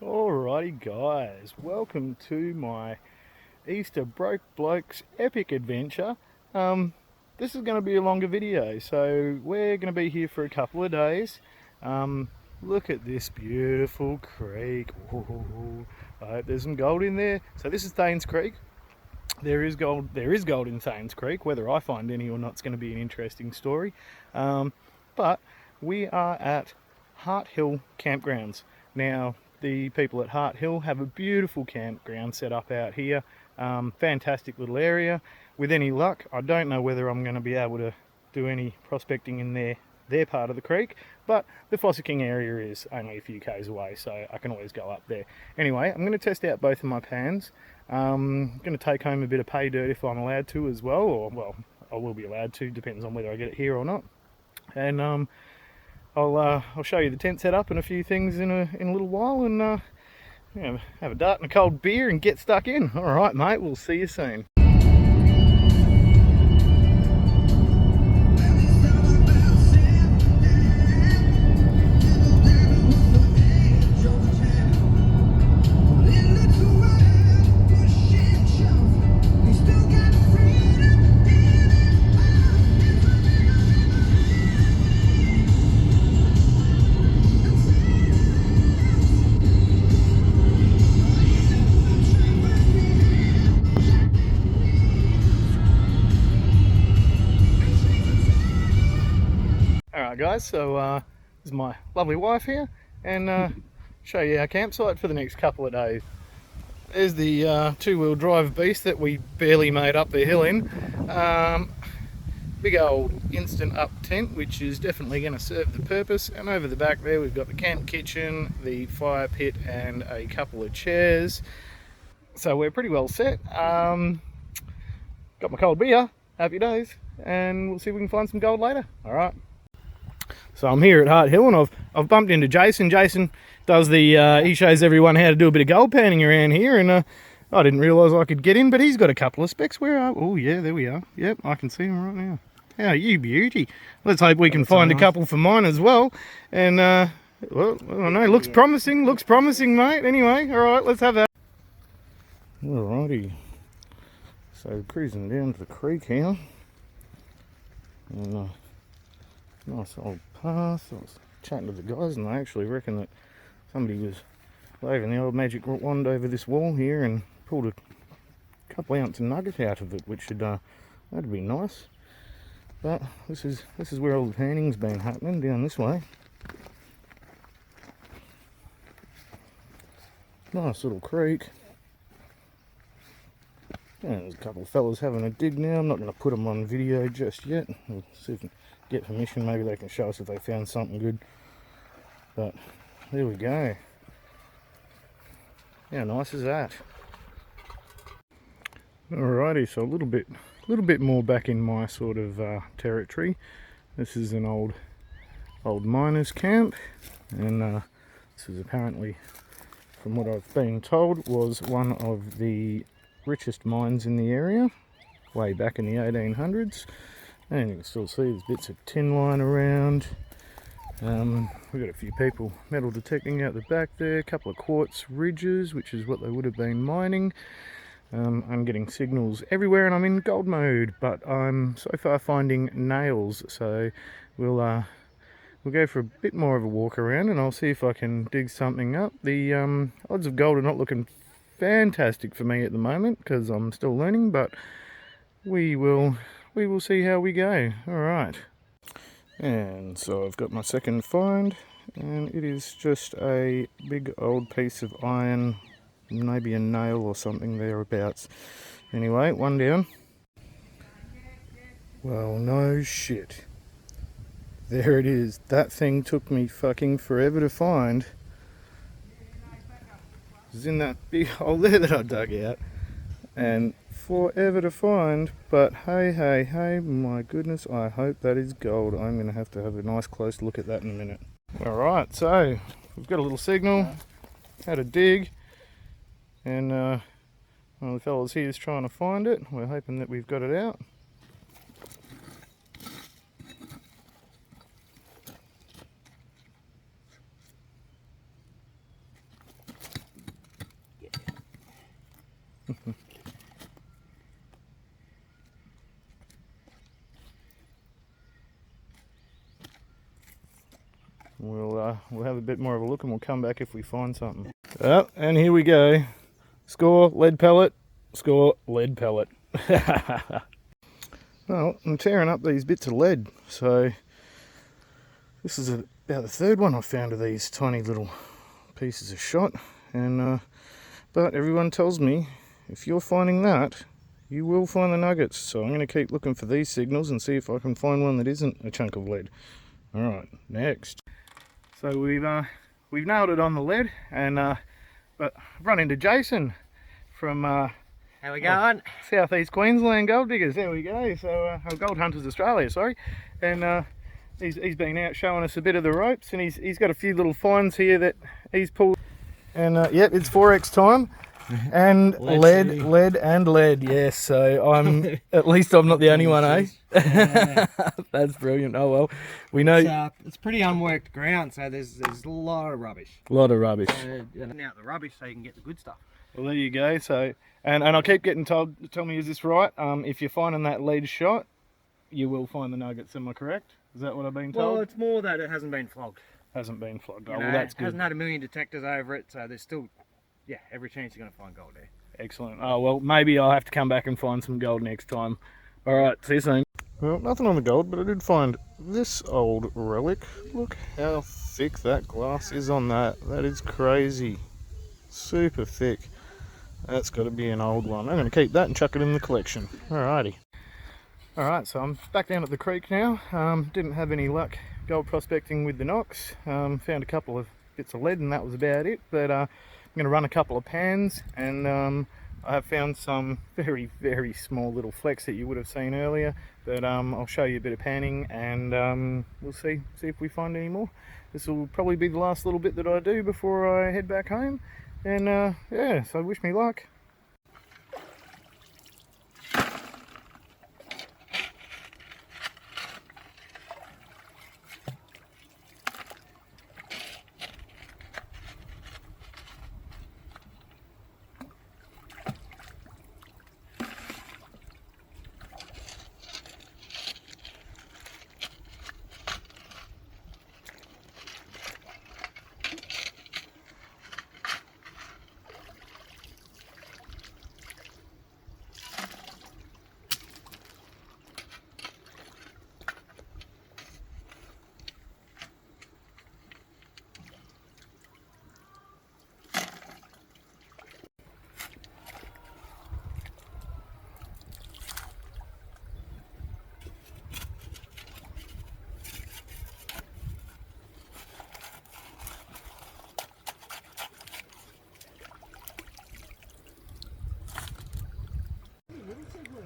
Alrighty guys, welcome to my Easter Broke Blokes epic adventure. This is going to be a longer video, so we're going to be here for a couple of days. Look at this beautiful creek. Ooh, I hope there's some gold in there. So this is Thanes Creek. There is gold in Thanes Creek. Whether I find any or not is going to be an interesting story. But we are at Hart Hill Campgrounds. Now, the people at Hart Hill have a beautiful campground set up out here. Fantastic little area. With any luck, I don't know whether I'm going to be able to do any prospecting in their part of the creek, but the Fossa King area is only a few k's away, so I can always go up there. Anyway, I'm going to test out both of my pans. I'm going to take home a bit of pay dirt if I'm allowed to as well, or well, I will be allowed to, depends on whether I get it here or not. And I'll show you the tent setup and a few things in a little while, and have a dart and a cold beer and get stuck in. All right, mate, we'll see you soon. Alright guys, so this is my lovely wife here, and show you our campsite for the next couple of days. There's the two-wheel drive beast that we barely made up the hill in. Big old instant up tent, which is definitely going to serve the purpose. And over the back there we've got the camp kitchen, the fire pit and a couple of chairs. So we're pretty well set. Got my cold beer, happy days, and we'll see if we can find some gold later. Alright. So I'm here at Hart Hill, and I've bumped into Jason. Jason does he shows everyone how to do a bit of gold panning around here, and I didn't realise I could get in, but he's got a couple of specs. Where are? Oh yeah, there we are. Yep, I can see him right now. How are you, beauty? Let's hope we can find a couple for mine as well. And well, I don't know. Looks promising. Looks promising, mate. Anyway, all right, let's have that. Alrighty. So cruising down to the creek here, and nice old path. I was chatting to the guys, and they actually reckon that somebody was waving the old magic wand over this wall here and pulled a couple ounce nugget out of it, which should that'd be nice. But this is where all the panning's been happening, down this way. Nice little creek. Yeah, there's a couple of fellas having a dig now. I'm not going to put them on video just yet. We'll see if we can get permission. Maybe they can show us if they found something good. But there we go. How nice is that? Alrighty, so a little bit more back in my sort of territory. This is an old miners' camp, and this is apparently, from what I've been told, was one of the richest mines in the area way back in the 1800s. And you can still see there's bits of tin line around. We've got a few people metal detecting out the back there, a couple of quartz ridges, which is what they would have been mining. I'm getting signals everywhere, and I'm in gold mode, but I'm so far finding nails, so we'll go for a bit more of a walk around, and I'll see if I can dig something up. The odds of gold are not looking fantastic for me at the moment because I'm still learning, but we will see how we go. All right. And so I've got my second find, and it is just a big old piece of iron, maybe a nail or something thereabouts. Anyway, one down. Well, no shit. There it is. That thing took me fucking forever to find. It was in that big hole there that I dug out, and forever to find. But hey, my goodness, I hope that is gold. I'm going to have a nice close look at that in a minute. Alright, so we've got a little signal, had a dig, and one of the fellas here is trying to find it. We're hoping that we've got it out. We'll have a bit more of a look and we'll come back if we find something. Oh, and here we go. Score lead pellet. Score lead pellet. Well, I'm tearing up these bits of lead, so this is about the third one I've found of these tiny little pieces of shot. And but everyone tells me if you're finding that, you will find the nuggets. So I'm going to keep looking for these signals and see if I can find one that isn't a chunk of lead. All right, next. So we've nailed it on the lead, and but I've run into Jason from how we going? Southeast Queensland Gold Diggers. There we go. So Gold Hunters Australia, sorry. And he's been out showing us a bit of the ropes, and he's got a few little finds here that he's pulled. And yep, it's 4X time. And lead, yes. So I'm at least I'm not the only one, eh? Yeah. That's brilliant. Oh well, we know It's pretty unworked ground, so there's a lot of rubbish. A lot of rubbish. Out the rubbish so you can get the good stuff. Well, there you go. So and I keep getting told. Tell me, is this right? If you're finding that lead shot, you will find the nuggets. Am I correct? Is that what I've been told? Well, it's more that it hasn't been flogged. Hasn't been flogged. You Oh, know, well, that's it good. hasn't had a million detectors over it, so there's still, yeah, every chance you're going to find gold there. Excellent. Oh, well, maybe I'll have to come back and find some gold next time. All right, see you soon. Well, nothing on the gold, but I did find this old relic. Look how thick that glass is on that. That is crazy. Super thick. That's got to be an old one. I'm going to keep that and chuck it in the collection. Alrighty. Alright, so I'm back down at the creek now. Didn't have any luck gold prospecting with the Nox. Found a couple of bits of lead and that was about it. But I'm going to run a couple of pans, and I have found some very, very small little flecks that you would have seen earlier. But I'll show you a bit of panning, and we'll see if we find any more. This will probably be the last little bit that I do before I head back home. And yeah, so wish me luck.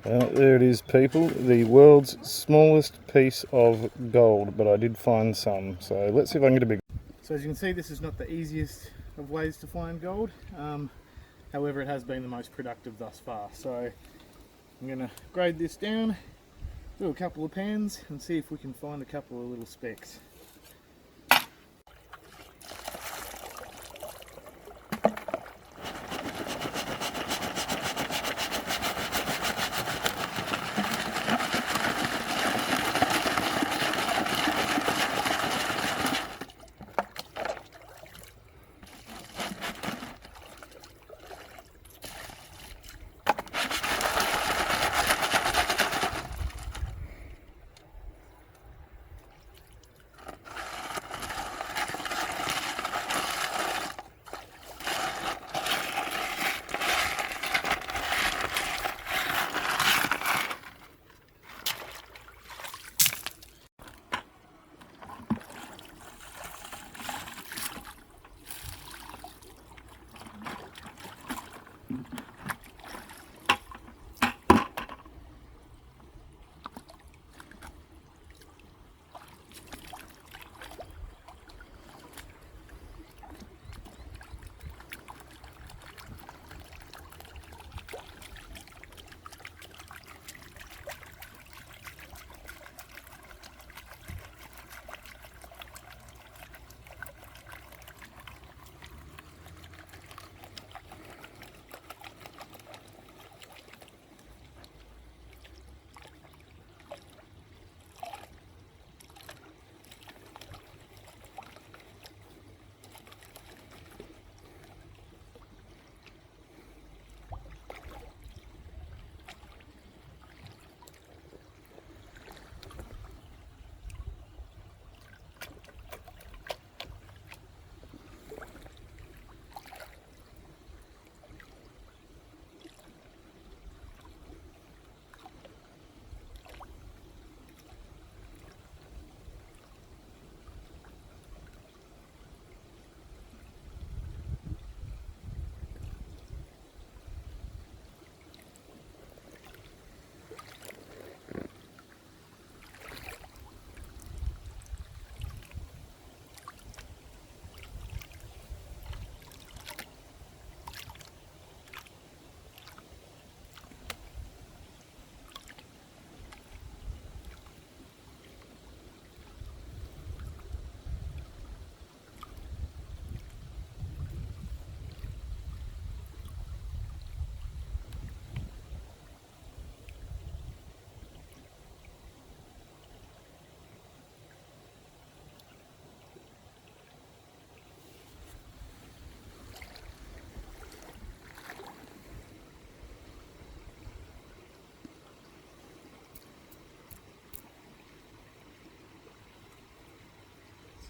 There it is, people, the world's smallest piece of gold, but I did find some, so let's see if I can get a big. So as you can see, this is not the easiest of ways to find gold, however it has been the most productive thus far. So I'm going to grade this down, do a couple of pans and see if we can find a couple of little specks.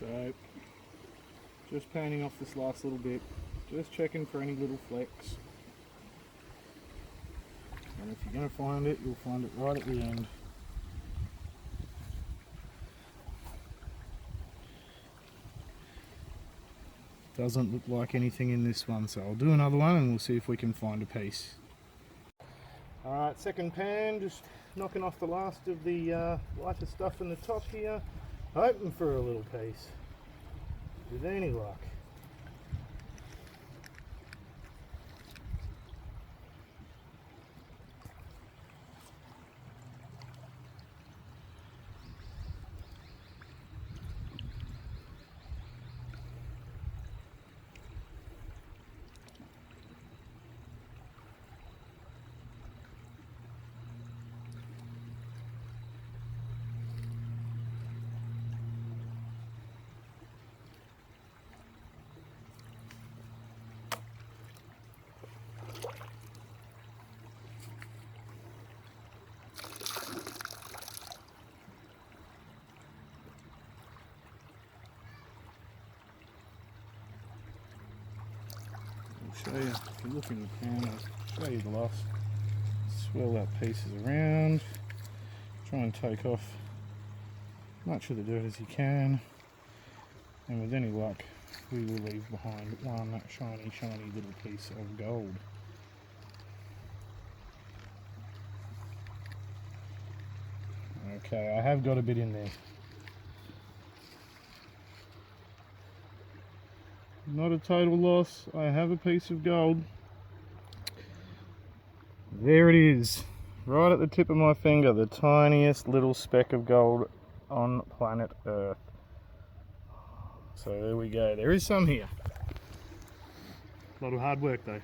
So just panning off this last little bit, just checking for any little flecks. And if you're going to find it, you'll find it right at the end. Doesn't look like anything in this one, so I'll do another one and we'll see if we can find a piece. Alright, second pan, just knocking off the last of the lighter stuff in the top here, hoping for a little piece, with any luck. Show you, if you look in the pan, I'll show you the last. Swirl that pieces around, try and take off much of the dirt as you can, and with any luck we will leave behind one shiny little piece of gold. Okay, I have got a bit in there. Not a total loss, I have a piece of gold. There it is, right at the tip of my finger, the tiniest little speck of gold on planet Earth. So there we go, there is some here. A lot of hard work though.